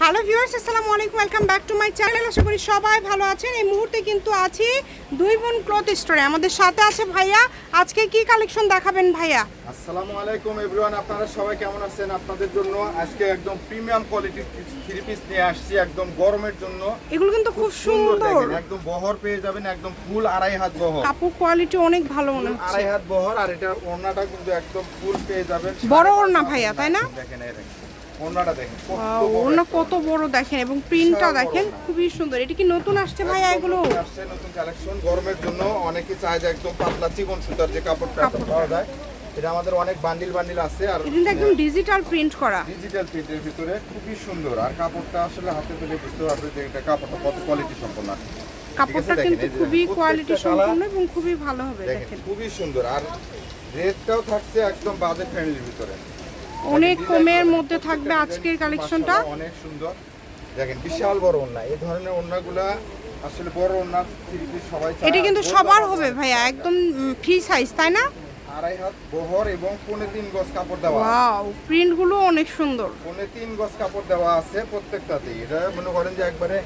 Hello viewers, আসসালামু আলাইকুম, welcome back to my channel. আশা করি সবাই ভালো আছেন। এই মুহূর্তে কিন্তু আছি দুই বোন ক্লথ স্টোরে। আমাদের সাথে আছে ভাইয়া। আজকে কি কালেকশন দেখাবেন ভাইয়া? আসসালামু আলাইকুম এভরিওয়ান, আপনারা সবাই কেমন আছেন? আপনাদের জন্য আজকে একদম প্রিমিয়াম কোয়ালিটির থ্রি পিস নিয়ে আসছি, একদম গরমের জন্য। এগুলো কিন্তু খুব সুন্দর, দেখেন একদম বহর পেয়ে যাবেন, একদম ফুল আড়াই হাত বহর। কাপড় কোয়ালিটি অনেক ভালো মনে হচ্ছে। আড়াই হাত বহর, আর এটা ওড়নাটা কিন্তু একদম ফুল পেয়ে যাবেন। বড় ওড়না ভাইয়া, তাই না? দেখেন এই দেখেন ওড়নাটা দেখেন ওড়না কত বড় দেখেন, এবং প্রিন্টটা দেখেন খুবই সুন্দর। এটা কি নতুন আসছে ভাইয়া? এগুলো আসছে নতুন কালেকশন গরমের জন্য। অনেকে চায় যে একদম পাতলা চিকন সুতার যে কাপড়টা পাওয়া যায়, এটা আমাদের অনেক বান্ডিল আছে। আর এটা একদম ডিজিটাল প্রিন্ট করা, ডিজিটাল প্রিন্টের ভিতরে খুবই সুন্দর। আর কাপড়টা আসলে হাতে তুলে বুঝতে পারবে যে এটা কাপড়টা কত কোয়ালিটি সম্পন্ন। কাপড়টা কিন্তু খুবই কোয়ালিটি সম্পন্ন এবং খুবই ভালো হবে। দেখেন খুবই সুন্দর। আর রেটটাও থাকছে একদম বাজেট ফ্রেন্ডলির ভিতরে, অনেক কমের মধ্যে থাকবে আজকের কালেকশনটা। অনেক সুন্দর। দেখেন বিশাল বড় ওড়না, এই ধরনের ওড়নাগুলা আসলে বড় ওড়না থ্রি পিস সবাই চায়। এটা কিন্তু সবার হবে ভাইয়া, একদম ফ্রি সাইজ, তাই না? আড়াই হাত বহর এবং 3.5 গজ কাপড় দেওয়া। ওয়াও, প্রিন্টগুলো অনেক সুন্দর। 3.5 গজ কাপড় দেওয়া আছে প্রত্যেকটাতেই। এটা মনে করেন যে একবারে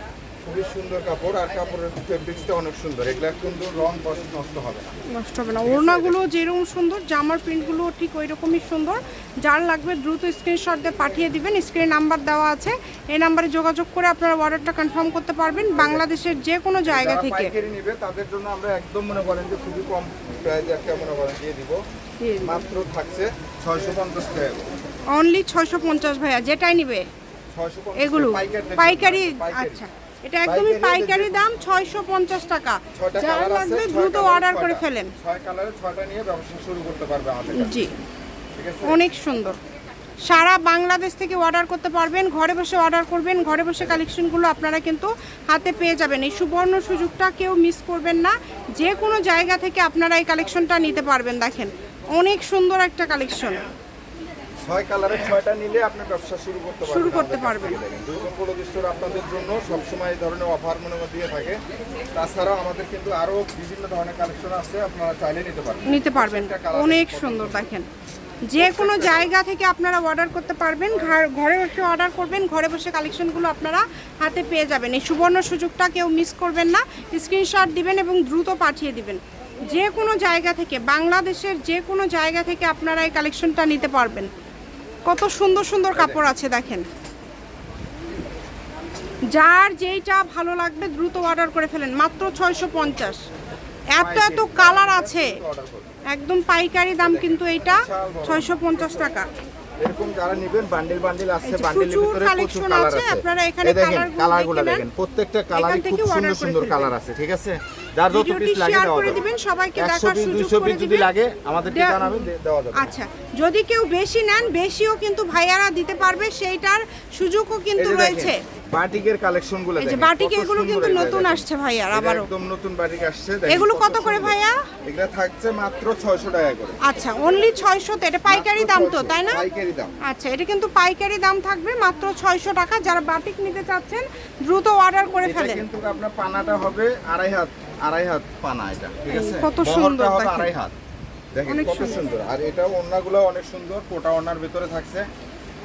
খুবই সুন্দর কাপড়, আর কাপড়ের ফেব্রিক্সটা অনেক সুন্দর। এগুলা কিন্তু রং বস নষ্ট হবে না, নষ্ট হবে না। ওড়নাগুলো যেরকম সুন্দর, জামার প্রিন্টগুলো ঠিক ওই রকমই সুন্দর। যার লাগবে দ্রুত স্ক্রিনশট দিয়ে পাঠিয়ে দিবেন। স্ক্রিনে নাম্বার দেওয়া আছে, এই নাম্বারে যোগাযোগ করে আপনারা অর্ডারটা কনফার্ম করতে পারবেন বাংলাদেশের যে কোনো জায়গা থেকে। পাইকারি নিবে তাদের জন্য আমরা একদম মনে করেন যে খুবই কম প্রাইসে একটা মনে করেন দিয়ে দিব। মাত্র থাকছে 650 টাকা, অনলি 650 ভাইয়া, যেটাই নিবে 650 এগুলো পাইকারি। আচ্ছা, এটা একদমই পাইকারি দাম 650 টাকা। যার লাগবে দ্রুত অর্ডার করে ফেলেন। 6 কালারে 6টা নিয়ে ব্যবসা শুরু করতে পারবে আমাদের কাছে। জি, ঠিক আছে, অনেক সুন্দর। সারা বাংলাদেশ থেকে অর্ডার করতে পারবেন, ঘরে বসে অর্ডার করবেন, ঘরে বসে কালেকশনগুলো আপনারা কিন্তু হাতে পেয়ে যাবেন। এই সুবর্ণ সুযোগটা কেউ মিস করবেন না। যে কোনো জায়গা থেকে আপনারা এই কালেকশনটা নিতে পারবেন। দেখেন অনেক সুন্দর একটা কালেকশন। 6 কালারে 6টা নিলে আপনি ব্যবসা শুরু করতে পারবেন। দেখেন দুর্গম ক্লথ স্টোর আপনাদের জন্য সবসময় এই ধরনের অফার মনে দিয়ে থাকে। তাছাড়াও আমাদের কিন্তু আরো বিভিন্ন ধরনের কালেকশন আছে, আপনারা চাইলে নিতে পারবেন। অনেক সুন্দর। দেখেন যে কোনো জায়গা থেকে আপনারা অর্ডার করতে পারবেন, ঘরে বসে অর্ডার করবেন, ঘরে বসে কালেকশনগুলো আপনারা হাতে পেয়ে যাবেন। এই সুবর্ণ সুযোগটা কেউ মিস করবেন না। স্ক্রিনশট দিবেন এবং দ্রুত পাঠিয়ে দিবেন। যে কোনো জায়গা থেকে, বাংলাদেশের যে কোনো জায়গা থেকে আপনারা এই কালেকশনটা নিতে পারবেন। কত সুন্দর সুন্দর কাপড় আছে দেখেন। যার যেইটা ভালো লাগবে দ্রুত অর্ডার করে ফেলেন। মাত্র 650। এত কালার আছে, একদম পাইকারি দাম কিন্তু এইটা 650 টাকা। এরকম যারা নেবেন বান্ডিল আছে, বান্ডিলের প্রচুর ভিতরে প্রচুর কালেকশন কালার আছে। আছে। আপনারা এখানে কালারগুলো দেখেন, প্রত্যেকটা কালারই খুব সুন্দর সুন্দর কালার আছে। ঠিক আছে, যার যত পিস লাগে দেওয়া যাবে। দিবেন সবাইকে দেখার সুযোগ 200 করে পিস যদি দিবেন। লাগে আমাদের ঠিকানা দেওয়া যাবে। আচ্ছা, যদি কেউ বেশি নেন, বেশিও কিন্তু ভাইয়ারা দিতে পারবে, সেইটার সুযোগও কিন্তু রয়েছে। বাটিকের কালেকশনগুলো দেখেন, বাটিক এগুলো কিন্তু নতুন আসছে ভাইয়ার, আবারও একদম নতুন বাটিক আসছে। এগুলো কত করে ভাইয়া? এগুলা থাকছে মাত্র 600 টাকা করে। আচ্ছা, অনলি 600 তে। এটা পাইকারি দাম তো, তাই না? পাইকারি দাম। আচ্ছা, এটা কিন্তু পাইকারি দাম থাকবে মাত্র 600 টাকা। যারা বাটিক নিতে চাচ্ছেন দ্রুত অর্ডার করে ফেলেন। এটা কিন্তু আপনার পানাটা হবে আড়াই হাত পানা এটা। ঠিক আছে, কত সুন্দর হবে দেখেন, আড়াই হাত। দেখেন কত সুন্দর। আর এটা ওড়নাগুলো অনেক সুন্দর, কোটা ওড়নার ভিতরে থাকছে।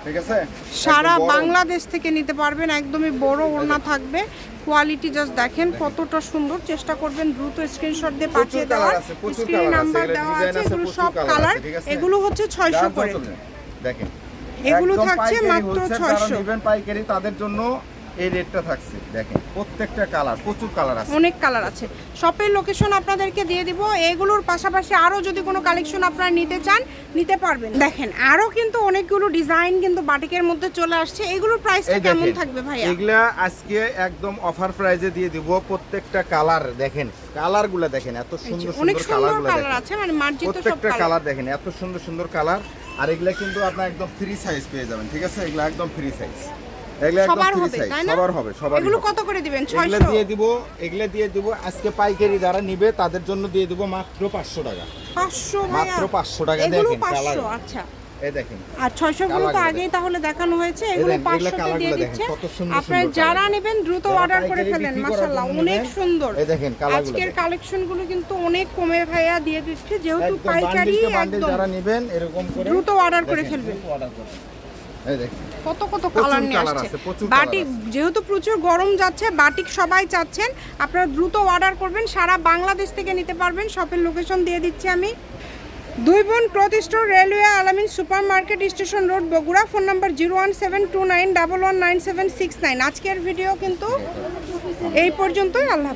ঠিক আছে, সারা বাংলাদেশ থেকে নিতে পারবেন। একদমই বড় ওড়না থাকবে। কোয়ালিটি জাস্ট দেখেন কতটা সুন্দর। চেষ্টা করবেন দ্রুত স্ক্রিনশট দিয়ে পাঠিয়ে দেওয়ার। স্ক্রিন নাম্বার দেওয়া আছে, এগুলো সব কালার। এগুলো হচ্ছে 600 করে। দেখেন এগুলো থাকছে মাত্র 600। নেবেন পাইকারি তাদের জন্য এই রেটটা থাকছে। দেখেন প্রত্যেকটা কালার, প্রচুর কালার আছে, অনেক কালার আছে। শপের লোকেশন আপনাদেরকে দিয়ে দিব। এগুলোর পাশাপাশি আরো যদি কোনো কালেকশন আপনারা নিতে চান, নিতে পারবেন। দেখেন আরো কিন্তু অনেকগুলো ডিজাইন কিন্তু বাটিকের মধ্যে চলে আসছে। এগুলোর প্রাইসটা কেমন থাকবে ভাইয়া? এগুলা আজকে একদম অফার প্রাইসে দিয়ে দিব। প্রত্যেকটা কালার দেখেন, কালারগুলো দেখেন, এত সুন্দর সুন্দর কালারগুলো কালার আছে, মানে মার্জিত সব প্রত্যেকটা কালার দেখেন, এত সুন্দর সুন্দর কালার। আর এগুলা কিন্তু আপনারা একদম ফ্রি সাইজ পেয়ে যাবেন। ঠিক আছে, এগুলা একদম ফ্রি সাইজ। এগুলো কত করে দিবেন? 600 এগুলা দিয়ে দিব আজকে পাইকারি যারা নিবে তাদের জন্য দিয়ে দিব মাত্র 500 টাকা। 500 মাত্র 500 টাকা। দেখেন কালার, আচ্ছা এই দেখেন। আর 600 গুলো তো আগেই তাহলে দেখানো হয়েছে। এগুলো 500 তে দিয়ে দিচ্ছে। আপনারা যারা নেবেন দ্রুত অর্ডার করে ফেলেন। মাশাআল্লাহ অনেক সুন্দর। এই দেখেন কালারগুলো। আজকের কালেকশন গুলো কিন্তু অনেক কমে ভাইয়া দিয়ে দিচ্ছে, যেহেতু পাইকারি। একদম যারা নেবেন এরকম করে দ্রুত অর্ডার করে ফেলবেন। এই দেখেন কত কত প্রচুর কালার নিয়ে colour আসছে। আছে, প্রচুর বাটিক colour যেহেতু প্রচুর গরম যাচ্ছে, বাটিক সবাই চাচ্ছেন, আপনারা দ্রুত অর্ডার করবেন, সারা বাংলাদেশ থেকে নিতে পারবেন। শপের লোকেশন দিয়ে দিচ্ছি আমি। দুই বোন ক্লথ স্টোর, রেলওয়ে আলামিন super market, station road, Bogura. Phone number 01729119769। আজকের ভিডিও কিন্তু এই পর্যন্তই। আল্লাহ।